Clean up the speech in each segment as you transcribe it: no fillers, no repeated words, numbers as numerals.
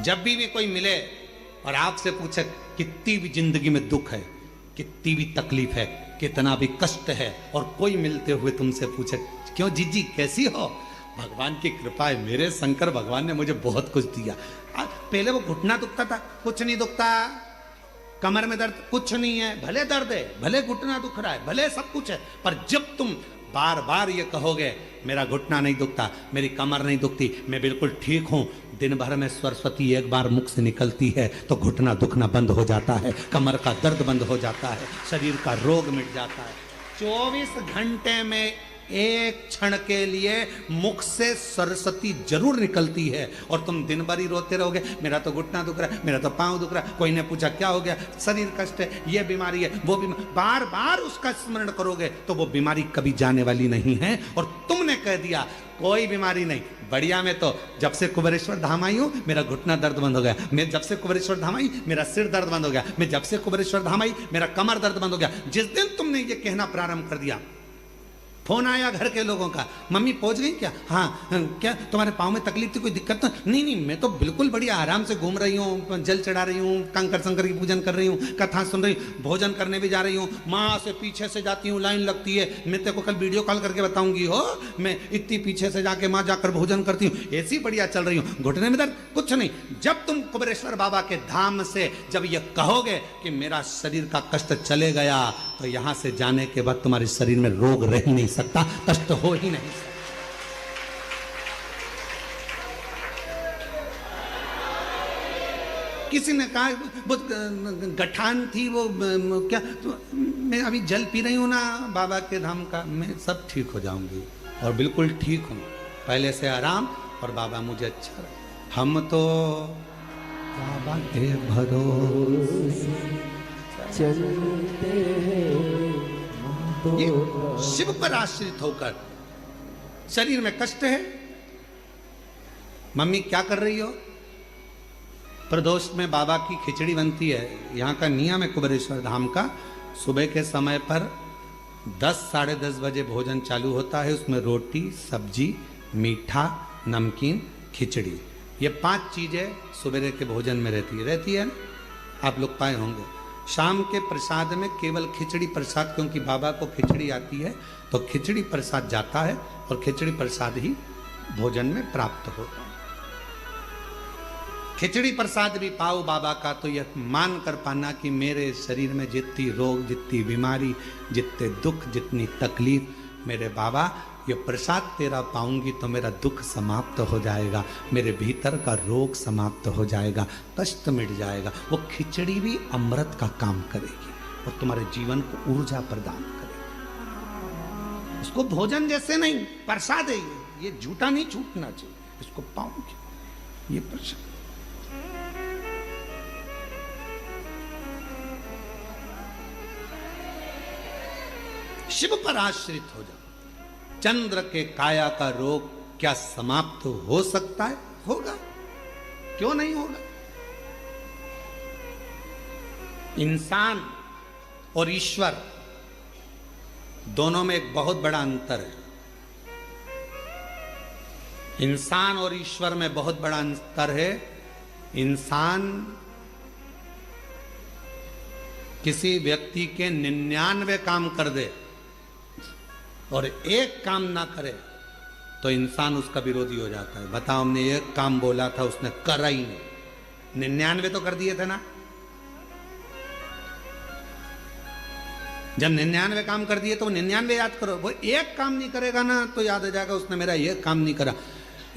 जब भी कोई मिले और आपसे पूछे कितनी भी जिंदगी में दुख है, कितनी भी तकलीफ है, कितना भी कष्ट है, और कोई मिलते हुए तुमसे पूछे क्यों जीजी कैसी हो, भगवान की कृपा है, मेरे शंकर भगवान ने मुझे बहुत कुछ दिया। पहले वो घुटना दुखता था, कुछ नहीं दुखता, कमर में दर्द कुछ नहीं है, भले दर्द है, भले घुटना दुख रहा है, भले सब कुछ है, पर जब तुम बार बार ये कहोगे मेरा घुटना नहीं दुखता, मेरी कमर नहीं दुखती, मैं बिल्कुल ठीक हूं, दिन भर में सरस्वती एक बार मुख से निकलती है तो घुटना दुखना बंद हो जाता है, कमर का दर्द बंद हो जाता है, शरीर का रोग मिट जाता है। 24 घंटे में एक क्षण के लिए मुख से सरस्वती जरूर निकलती है, और तुम दिन भर ही रोते रहोगे मेरा तो घुटना दुख रहा है, मेरा तो पांव दुख रहा है, कोई ने पूछा क्या हो गया, शरीर कष्ट है, ये बीमारी है, वो बीमारी, बार बार उसका स्मरण करोगे तो वो बीमारी कभी जाने वाली नहीं है। और तुमने कह दिया कोई बीमारी नहीं, बढ़िया, मैं तो जब से कुबेरेश्वर धाम आई हूं मेरा घुटना दर्द बंद हो गया, मैं जब से कुबेरेश्वर धाम आई मेरा सिर दर्द बंद हो गया, मैं जब से कुबेरेश्वर धाम आई मेरा कमर दर्द बंद हो गया। जिस दिन तुमने ये कहना प्रारंभ कर दिया, फोन आया घर के लोगों का, मम्मी पहुंच गई क्या, हाँ क्या तुम्हारे पाँव में तकलीफ थी, कोई दिक्कत तो नहीं, नहीं मैं तो बिल्कुल बढ़िया आराम से घूम रही हूँ, जल चढ़ा रही हूँ, कंकर शंकर की पूजन कर रही हूँ, कथा सुन रही हूँ, भोजन करने भी जा रही हूँ, माँ से पीछे से जाती हूँ, लाइन लगती है, मैं तेरे को कल वीडियो कॉल करके बताऊंगी हो, मैं इतनी पीछे से जाके माँ जाकर भोजन करती हूँ, ऐसी बढ़िया चल रही हूँ, घुटने में दर्द कुछ नहीं। जब तुम कुबेरेश्वर बाबा के धाम से जब ये कहोगे कि मेरा शरीर का कष्ट चले गया, तो यहां से जाने के बाद तुम्हारे शरीर में रोग रह ही नहीं सकता, कष्ट हो ही नहीं सकता। किसी ने कहा वो गठान थी, वो क्या तो मैं अभी जल पी रही हूं ना बाबा के धाम का, मैं सब ठीक हो जाऊंगी, और बिल्कुल ठीक हूं, पहले से आराम, और बाबा मुझे अच्छा रहे। हम तो बाबा के भरोसे चलते ये शिव पर आश्रित होकर। शरीर में कष्ट है, मम्मी क्या कर रही हो, प्रदोष में बाबा की खिचड़ी बनती है, यहाँ का नियम है कुबेरेश्वर धाम का, सुबह के समय पर 10 साढ़े 10 बजे भोजन चालू होता है, उसमें रोटी सब्जी मीठा नमकीन खिचड़ी, ये 5 चीजें सवेरे के भोजन में रहती है, आप लोग पाए होंगे। शाम के प्रसाद में केवल खिचड़ी प्रसाद, क्योंकि बाबा को खिचड़ी आती है तो खिचड़ी प्रसाद जाता है, और खिचड़ी प्रसाद ही भोजन में प्राप्त होता है। खिचड़ी प्रसाद भी पाओ बाबा का तो यह मान कर पाना कि मेरे शरीर में जितनी रोग, जितनी बीमारी, जितने दुख, जितनी तकलीफ, मेरे बाबा ये प्रसाद तेरा पाऊंगी तो मेरा दुख समाप्त हो जाएगा, मेरे भीतर का रोग समाप्त हो जाएगा, कष्ट मिट जाएगा। वो खिचड़ी भी अमृत का काम करेगी और तुम्हारे जीवन को ऊर्जा प्रदान करेगी। इसको भोजन जैसे नहीं, प्रसाद है ये झूठा नहीं छूटना चाहिए, इसको पाऊंगी, ये प्रसाद। शिव पर आश्रित हो जाओ। चंद्र के काया का रोग क्या समाप्त हो सकता है? होगा, क्यों नहीं होगा। इंसान और ईश्वर दोनों में एक बहुत बड़ा अंतर है। इंसान और ईश्वर में बहुत बड़ा अंतर है। इंसान किसी व्यक्ति के 99 काम कर दे और एक काम ना करे तो इंसान उसका विरोधी हो जाता है। बताओ, हमने एक काम बोला था, उसने करा ही नहीं, 99 तो कर दिए थे ना। जब 99 काम कर दिए तो 99 याद करो, वो एक काम नहीं करेगा ना तो याद आ जाएगा उसने मेरा एक काम नहीं करा।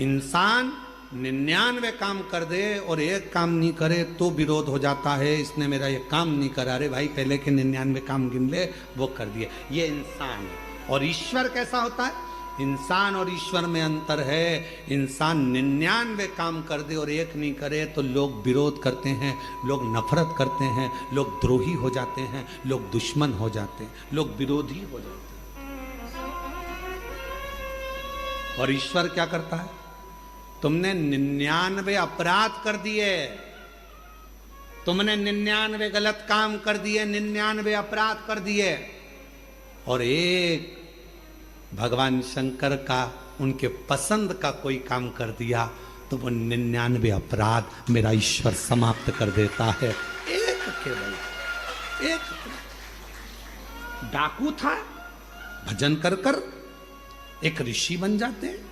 इंसान 99 काम कर दे और एक काम नहीं करे तो विरोध हो जाता है, इसने मेरा ये काम नहीं करा। अरे भाई, पहले के 99 काम गिन ले, वो कर दिए। ये इंसान है। और ईश्वर कैसा होता है? इंसान और ईश्वर में अंतर है। इंसान 99 काम कर दे और एक नहीं करे तो लोग विरोध करते हैं, लोग नफरत करते हैं, लोग द्रोही हो जाते हैं, लोग दुश्मन हो जाते हैं, लोग विरोधी हो जाते हैं। और ईश्वर क्या करता है? तुमने 99 अपराध कर दिए, तुमने 99 गलत काम कर दिए, 99 अपराध कर दिए, और एक भगवान शंकर का, उनके पसंद का कोई काम कर दिया तो वो 99 अपराध मेरा ईश्वर समाप्त कर देता है। एक केवल एक डाकू था, भजन कर कर एक ऋषि बन जाते हैं,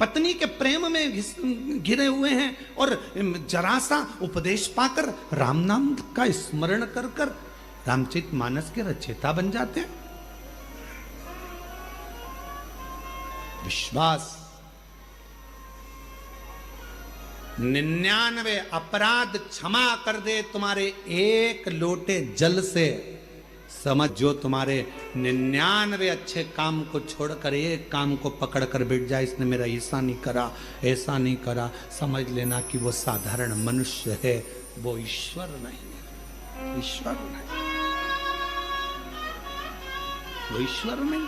पत्नी के प्रेम में घिरे हुए हैं और जरा सा उपदेश पाकर राम नाम का स्मरण कर कर रामचरितमानस के रचयिता बन जाते हैं। विश्वास 99 अपराध क्षमा कर दे तुम्हारे एक लोटे जल से। समझ, जो तुम्हारे 99 अच्छे काम को छोड़कर एक काम को पकड़ कर बैठ जाए, इसने मेरा ऐसा नहीं करा, ऐसा नहीं करा, समझ लेना कि वो साधारण मनुष्य है, वो ईश्वर नहीं है। ईश्वर नहीं, वो ईश्वर नहीं।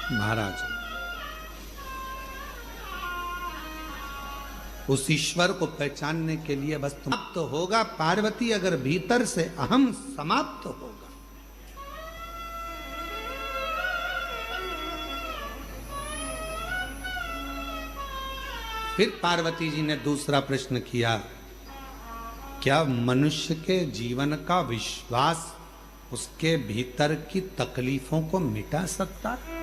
महाराज, उस ईश्वर को पहचानने के लिए बस समाप्त तो होगा पार्वती, अगर भीतर से अहम समाप्त तो होगा। फिर पार्वती जी ने दूसरा प्रश्न किया, क्या मनुष्य के जीवन का विश्वास उसके भीतर की तकलीफों को मिटा सकता है?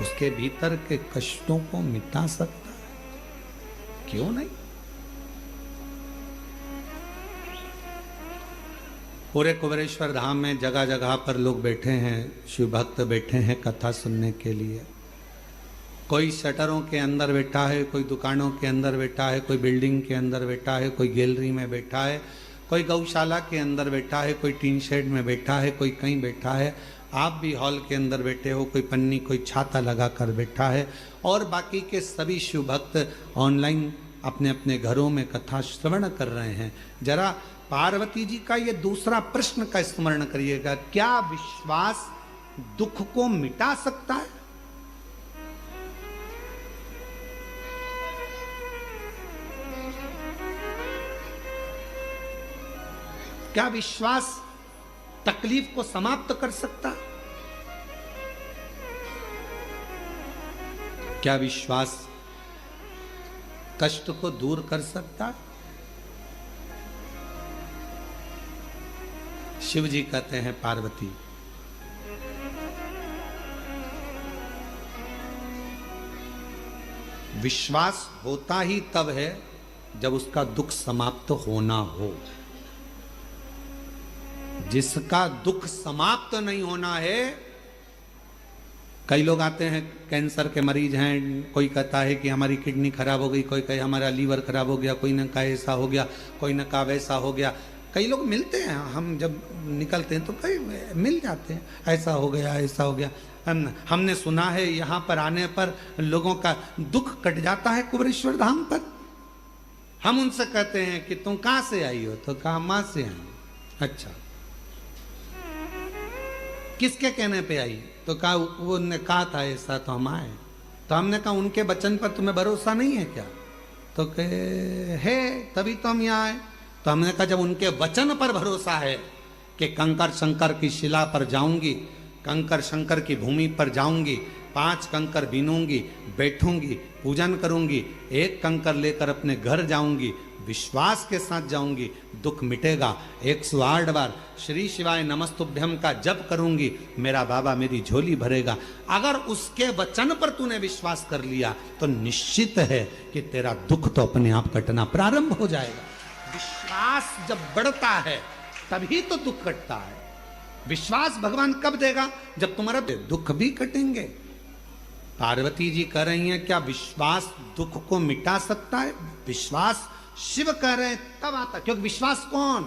उसके भीतर के कष्टों को मिटा सकता है? क्यों नहीं? पूरे कुबेरेश्वर धाम में जगह जगह पर लोग बैठे हैं, शिव भक्त बैठे हैं कथा सुनने के लिए। कोई शटरों के अंदर बैठा है, कोई दुकानों के अंदर बैठा है, कोई बिल्डिंग के अंदर बैठा है, कोई गैलरी में बैठा है, कोई गौशाला के अंदर बैठा है, कोई टीन शेड में बैठा है, कोई कहीं बैठा है। आप भी हॉल के अंदर बैठे हो, कोई पन्नी कोई छाता लगा कर बैठा है, और बाकी के सभी शिव भक्त ऑनलाइन अपने अपने घरों में कथा श्रवण कर रहे हैं। जरा पार्वती जी का ये दूसरा प्रश्न का स्मरण करिएगा, क्या विश्वास दुख को मिटा सकता है? क्या विश्वास तकलीफ को समाप्त कर सकता? क्या विश्वास कष्ट को दूर कर सकता? शिव जी कहते हैं, पार्वती, विश्वास होता ही तब है जब उसका दुख समाप्त होना हो। जिसका दुख समाप्त नहीं होना है, कई लोग आते हैं कैंसर के मरीज हैं, कोई कहता है कि हमारी किडनी खराब हो गई, कोई कहे हमारा लीवर खराब हो गया, कोई न कहा ऐसा हो गया, कोई न कहा वैसा हो गया। कई लोग मिलते हैं, हम जब निकलते हैं तो कई मिल जाते हैं, ऐसा हो गया, ऐसा हो गया। हमने सुना है यहाँ पर आने पर लोगों का दुख कट जाता है कुबेरेश्वर धाम पर। हम उनसे कहते हैं कि तुम कहाँ से आई हो? तो कहा माँ से आई। अच्छा, किसके कहने पे आई? तो कहा वो ने कहा था ऐसा, तो हम आए। तो हमने कहा उनके वचन पर तुम्हें भरोसा नहीं है क्या? तो कहे है, तभी तो हम यहाँ आए। तो हमने कहा जब उनके वचन पर भरोसा है कि कंकर शंकर की शिला पर जाऊंगी, कंकर शंकर की भूमि पर जाऊंगी, 5 कंकर बीनूंगी, बैठूंगी, पूजन करूंगी, एक कंकर लेकर अपने घर जाऊंगी, विश्वास के साथ जाऊंगी, दुख मिटेगा। 108 बार श्री शिवाय नमस्तुभ्यम का जप करूंगी, मेरा बाबा मेरी झोली भरेगा। अगर उसके वचन पर तूने विश्वास कर लिया तो निश्चित है कि तेरा दुख तो अपने आप कटना प्रारंभ हो जाएगा। विश्वास जब बढ़ता है तभी तो दुख कटता है। विश्वास भगवान कब देगा? जब तुम्हारा दुख भी कटेंगे। पार्वती जी कह रही हैं, क्या विश्वास दुख को मिटा सकता है? विश्वास शिव कह रहे हैं तब आता, क्योंकि विश्वास कौन?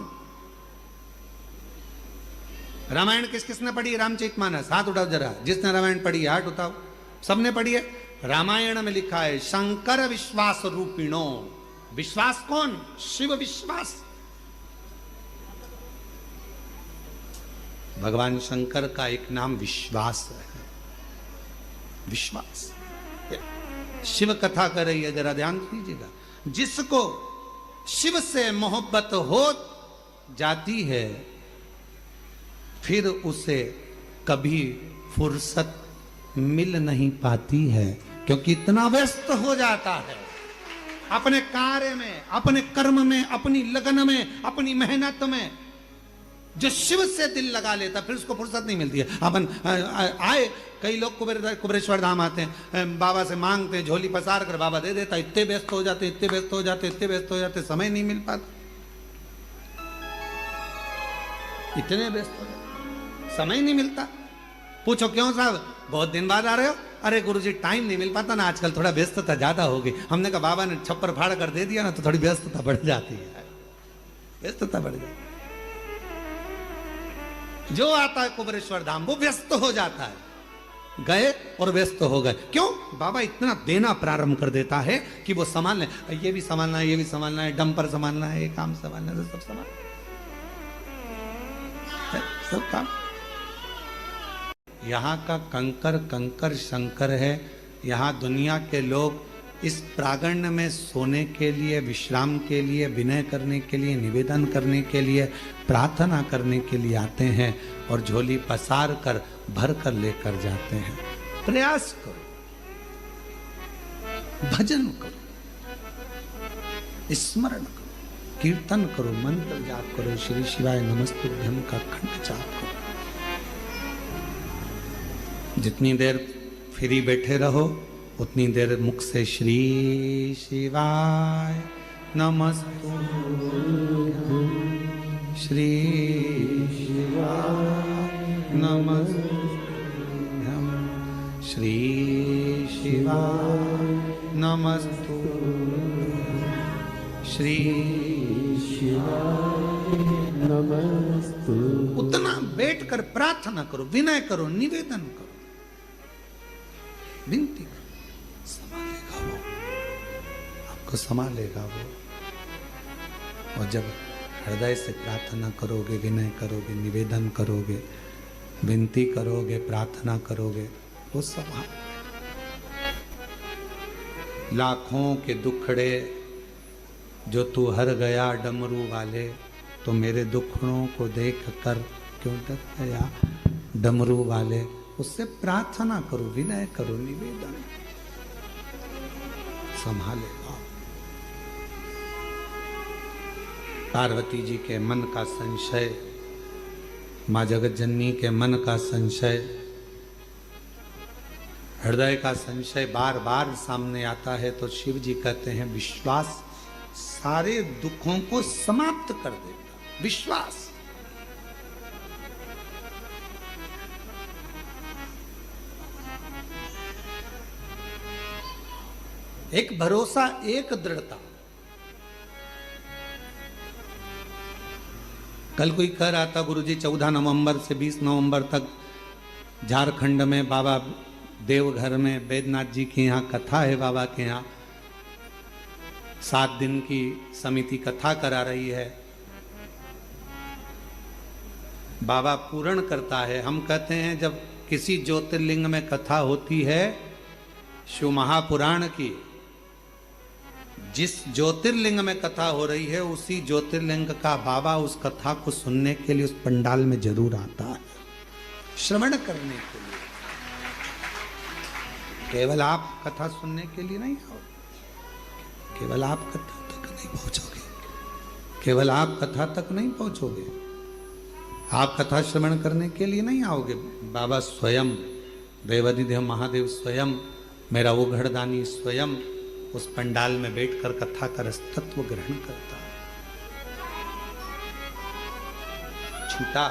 रामायण किस किसने पढ़ी? रामचरितमानस, हाथ उठाओ जरा। जिसने रामायण पढ़ी है हाथ उठाओ। सबने पढ़ी है? रामायण में लिखा है शंकर विश्वास रूपिणो। विश्वास कौन? शिव विश्वास। भगवान शंकर का एक नाम विश्वास है। विश्वास। शिव कथा कर रही है, जरा ध्यान दीजिएगा। जिसको शिव से मोहब्बत हो जाती है, फिर उसे कभी फुर्सत मिल नहीं पाती है, क्योंकि इतना व्यस्त हो जाता है अपने कार्य में, अपने कर्म में, अपनी लगन में, अपनी मेहनत में। जो शिव से दिल लगा लेता फिर उसको फुर्सत नहीं मिलती है। अपन आए कई लोग कुबेरेश्वर धाम आते हैं, बाबा से मांगते हैं, झोली पसार कर बाबा दे देता, इतने व्यस्त हो जाते, इतने व्यस्त हो जाते, इतने व्यस्त हो जाते, समय नहीं मिल पाता, इतने व्यस्त हो जाते, समय नहीं मिलता। पूछो क्यों साहब, बहुत दिन बाद आ रहे हो? अरे गुरुजी टाइम नहीं मिल पाता ना, आजकल थोड़ा व्यस्तता ज्यादा हो गई। हमने कहा बाबा ने छप्पर फाड़ कर दे दिया ना, तो थोड़ी व्यस्तता बढ़ जाती है, व्यस्तता बढ़ जाती है। जो आता है कुबेरेश्वर धाम वो व्यस्त हो जाता है, गए और व्यस्त हो गए। क्यों? बाबा इतना देना प्रारंभ कर देता है कि वो संभाल ले, ये भी संभालना है, ये भी संभालना है, डंपर संभालना है, ये काम संभालना है, सब संभाल, सब काम। यहाँ का कंकर कंकर शंकर है। यहाँ दुनिया के लोग इस प्रांगण में सोने के लिए, विश्राम के लिए, विनय करने के लिए, निवेदन करने के लिए, प्रार्थना करने के लिए आते हैं और झोली पसार कर भर कर लेकर जाते हैं। प्रयास करो, भजन करो, स्मरण करो, कीर्तन करो, मंत्र जाप करो, श्री शिवाय नमस्तुभ्यम का खंड जाप करो। जितनी देर फ्री बैठे रहो उतनी देर मुख से श्री शिवाय नमस्तुभ्यम, श्री शिवाय नमस्तुभ्यम, श्री शिवाय नमस्तुभ्यम, श्री शिवाय नमस्तुभ्यम। उतना बैठकर प्रार्थना करो, विनय करो, निवेदन करो, विनती करो, संभालेगा वो, आपको संभालेगा वो। और जब हृदय से प्रार्थना करोगे, विनय करोगे, निवेदन करोगे, विनती करोगे, प्रार्थना करोगे, वो संभाल। लाखों के दुखड़े जो तू हर गया डमरू वाले, तो मेरे दुखड़ों को देख कर क्यों डर गया डमरू वाले। उससे प्रार्थना करो, विनय करो, निवेदन, संभालेगा। पार्वती जी के मन का संशय, मां जगतजननी के मन का संशय, हृदय का संशय बार बार सामने आता है, तो शिव जी कहते हैं विश्वास सारे दुखों को समाप्त कर देगा। विश्वास, एक भरोसा, एक दृढ़ता। कल कोई कह रहा था गुरुजी 14 नवंबर से 20 नवंबर तक झारखंड में बाबा देवघर में बैद्यनाथ जी के यहाँ कथा है। बाबा के यहाँ 7 दिन की समिति कथा करा रही है। बाबा पूर्ण करता है। हम कहते हैं जब किसी ज्योतिर्लिंग में कथा होती है, शिव महापुराण की, जिस ज्योतिर्लिंग में कथा हो रही है उसी ज्योतिर्लिंग का बाबा उस कथा को सुनने के लिए उस पंडाल में जरूर आता है, श्रवण करने के लिए। केवल आप कथा सुनने के लिए नहीं आओ, केवल आप कथा तक नहीं पहुंचोगे, केवल आप कथा तक नहीं पहुंचोगे, आप कथा श्रवण करने के लिए नहीं आओगे। बाबा स्वयं, देवाधिदेव महादेव स्वयं, मेरा वो घड़दानी स्वयं उस पंडाल में बैठकर कथा का रसतत्व ग्रहण करता है। छूटा,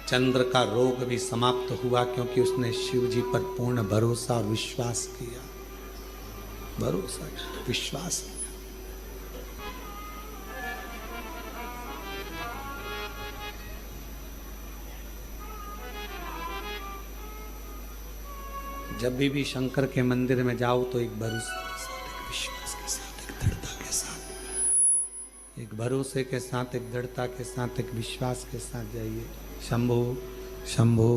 चंद्र का रोग भी समाप्त हुआ, क्योंकि उसने शिव जी पर पूर्ण भरोसा और विश्वास किया। भरोसा, विश्वास किया। जब भी शंकर के मंदिर में जाओ तो एक भरोसा के साथ, एक विश्वास के साथ, एक दृढ़ता के साथ, एक भरोसे के साथ, एक दृढ़ता के साथ, एक विश्वास के साथ जाइए। शंभो शंभो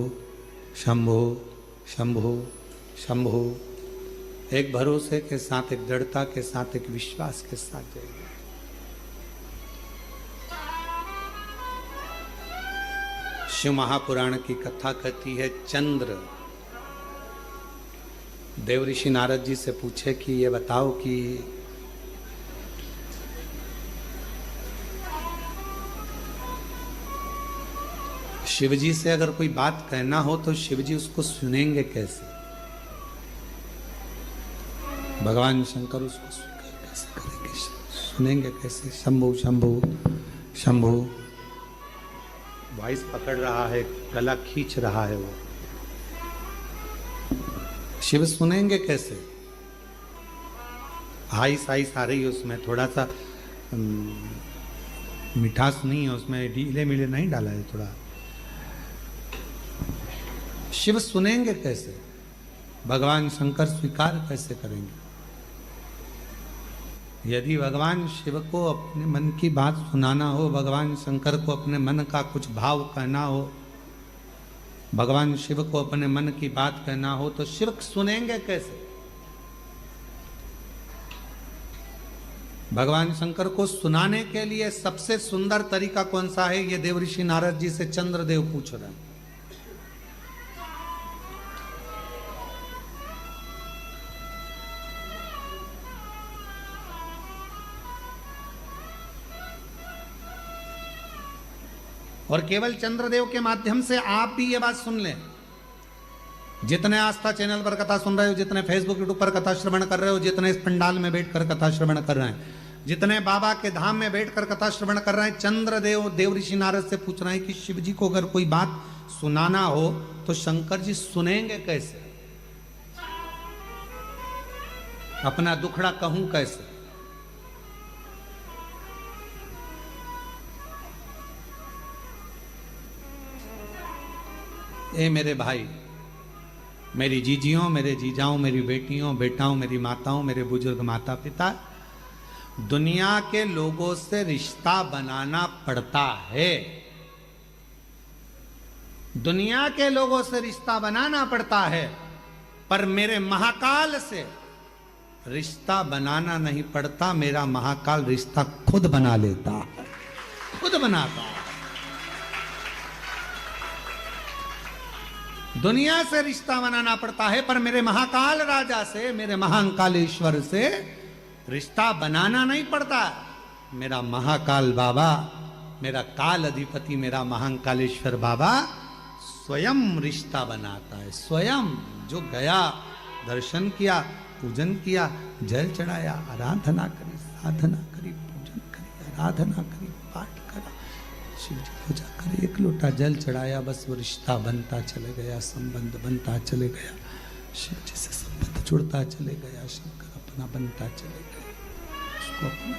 शंभो शंभो शंभो, एक भरोसे के साथ, एक दृढ़ता के साथ, एक विश्वास के साथ जाइए। शिव महापुराण की कथा कहती है, चंद्र देवऋषि नारद जी से पूछे कि ये बताओ कि शिवजी से अगर कोई बात कहना हो तो शिवजी उसको सुनेंगे कैसे? भगवान शंकर उसको स्वीकार कैसे करेंगे, सुनेंगे कैसे? शंभु शंभु शंभु वॉइस पकड़ रहा है, गला खींच रहा है वो। शिव सुनेंगे कैसे? आइस आइस आ रही है उसमें, थोड़ा सा मिठास नहीं है उसमें, ढीले मिले नहीं डाला है थोड़ा। शिव सुनेंगे कैसे? भगवान शंकर स्वीकार कैसे करेंगे? यदि भगवान शिव को अपने मन की बात सुनाना हो, भगवान शंकर को अपने मन का कुछ भाव कहना हो, भगवान शिव को अपने मन की बात कहना हो, तो शिव सुनेंगे कैसे? भगवान शंकर को सुनाने के लिए सबसे सुंदर तरीका कौन सा है, ये देवऋषि नारद जी से चंद्रदेव पूछ रहे हैं। और केवल चंद्रदेव के माध्यम से आप भी ये बात सुन लें। जितने आस्था चैनल पर कथा सुन रहे हो, जितने फेसबुक यूट्यूब पर कथा श्रवण कर रहे हो, जितने इस पंडाल में बैठकर कथा श्रवण कर रहे हैं, जितने बाबा के धाम में बैठकर कथा श्रवण कर रहे हैं, चंद्रदेव देवऋषि नारद से पूछ रहे हैं कि शिव जी को अगर कोई बात सुनाना हो तो शंकर जी सुनेंगे कैसे? अपना दुखड़ा कहूं कैसे? ए मेरे भाई, मेरी जीजियों, मेरे जीजाओं, मेरी बेटियों, बेटाओं, मेरी माताओं, मेरे बुजुर्ग माता पिता, दुनिया के लोगों से रिश्ता बनाना पड़ता है। दुनिया के लोगों से रिश्ता बनाना पड़ता है, पर मेरे महाकाल से रिश्ता बनाना नहीं पड़ता। मेरा महाकाल रिश्ता खुद बना लेता है, खुद बनाता है। दुनिया से रिश्ता बनाना पड़ता है, पर मेरे महाकाल राजा से, मेरे महाकालेश्वर से रिश्ता बनाना नहीं पड़ता। मेरा महाकाल बाबा, मेरा काल अधिपति, मेरा महाकालेश्वर बाबा स्वयं रिश्ता बनाता है। स्वयं जो गया, दर्शन किया, पूजन किया, जल चढ़ाया, आराधना करी, साधना करी, पूजन करी, आराधना करी, पाठ करा, शिव जी पूजा करे, एक लोटा जल चढ़ाया, बस वो रिश्ता बनता चले गया, संबंध बनता चले गया, शिव जी से संबंध जुड़ता चले गया, शंकर अपना बनता चले गया, उसको अपना